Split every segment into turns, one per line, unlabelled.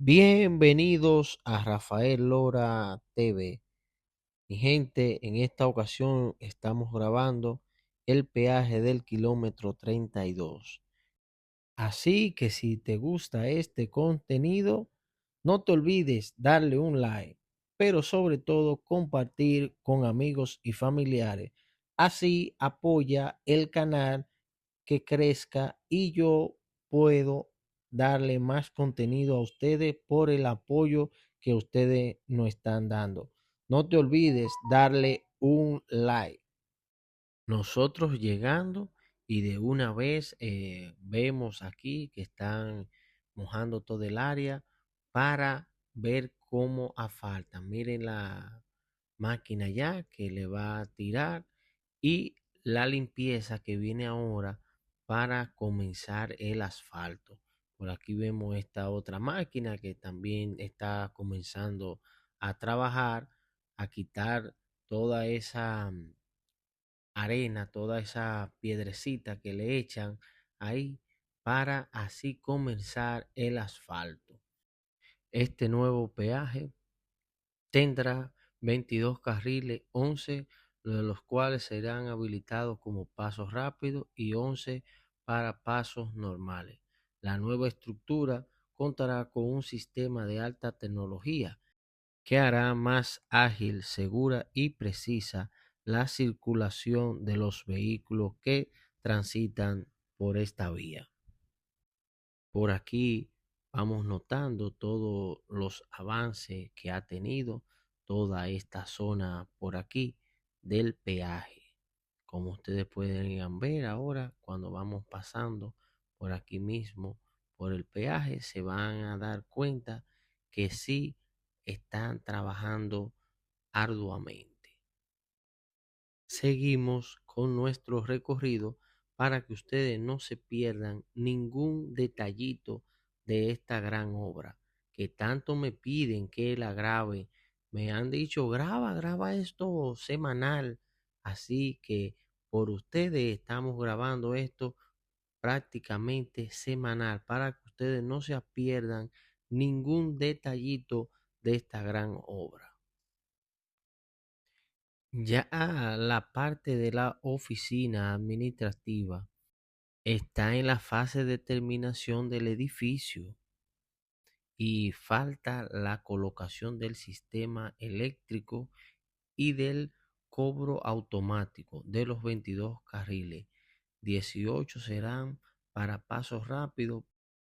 Bienvenidos a Rafael Lora TV. Mi gente, en esta ocasión estamos grabando el peaje del kilómetro 32. Así que si te gusta este contenido, no te olvides darle un like, pero sobre todo compartir con amigos y familiares. Así apoya el canal que crezca y yo puedo darle más contenido a ustedes por el apoyo que ustedes nos están dando. No te olvides darle un like. Nosotros llegando y de una vez vemos aquí que están mojando todo el área para ver cómo asfaltan. Miren la máquina ya que le va a tirar y la limpieza que viene ahora para comenzar el asfalto. Por aquí vemos esta otra máquina que también está comenzando a trabajar, a quitar toda esa arena, toda esa piedrecita que le echan ahí para así comenzar el asfalto. Este nuevo peaje tendrá 22 carriles, 11 de los cuales serán habilitados como pasos rápidos y 11 para pasos normales. La nueva estructura contará con un sistema de alta tecnología que hará más ágil, segura y precisa la circulación de los vehículos que transitan por esta vía. Por aquí vamos notando todos los avances que ha tenido toda esta zona por aquí del peaje. Como ustedes pueden ver ahora, cuando vamos pasando por aquí mismo, por el peaje, se van a dar cuenta que sí están trabajando arduamente. Seguimos con nuestro recorrido para que ustedes no se pierdan ningún detallito de esta gran obra que tanto me piden que la grabe. Me han dicho, graba esto semanal. Así que por ustedes estamos grabando esto prácticamente semanal para que ustedes no se pierdan ningún detallito de esta gran obra. Ya la parte de la oficina administrativa está en la fase de terminación del edificio y falta la colocación del sistema eléctrico y del cobro automático de los 22 carriles. 18 serán para pasos rápidos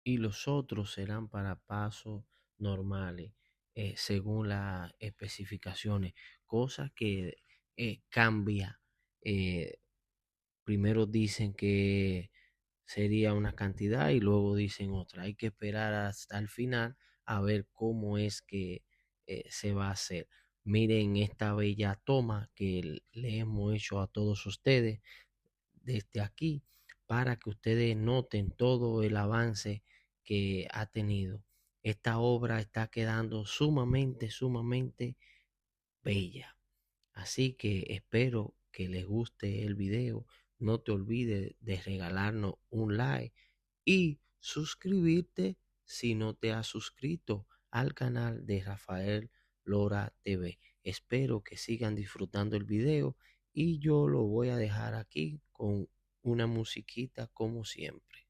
y los otros serán para pasos normales, según las especificaciones, cosa que cambia. eh, Primero dicen que sería una cantidad y luego dicen otra. Hay que esperar hasta el final a ver cómo es que se va a hacer. Miren esta bella toma que le hemos hecho a todos ustedes desde aquí para que ustedes noten todo el avance que ha tenido. Esta obra está quedando sumamente bella. Así que espero que les guste el video. No te olvides de regalarnos un like y suscribirte si no te has suscrito al canal de Rafael Lora TV. Espero que sigan disfrutando el video y yo lo voy a dejar aquí con una musiquita como siempre.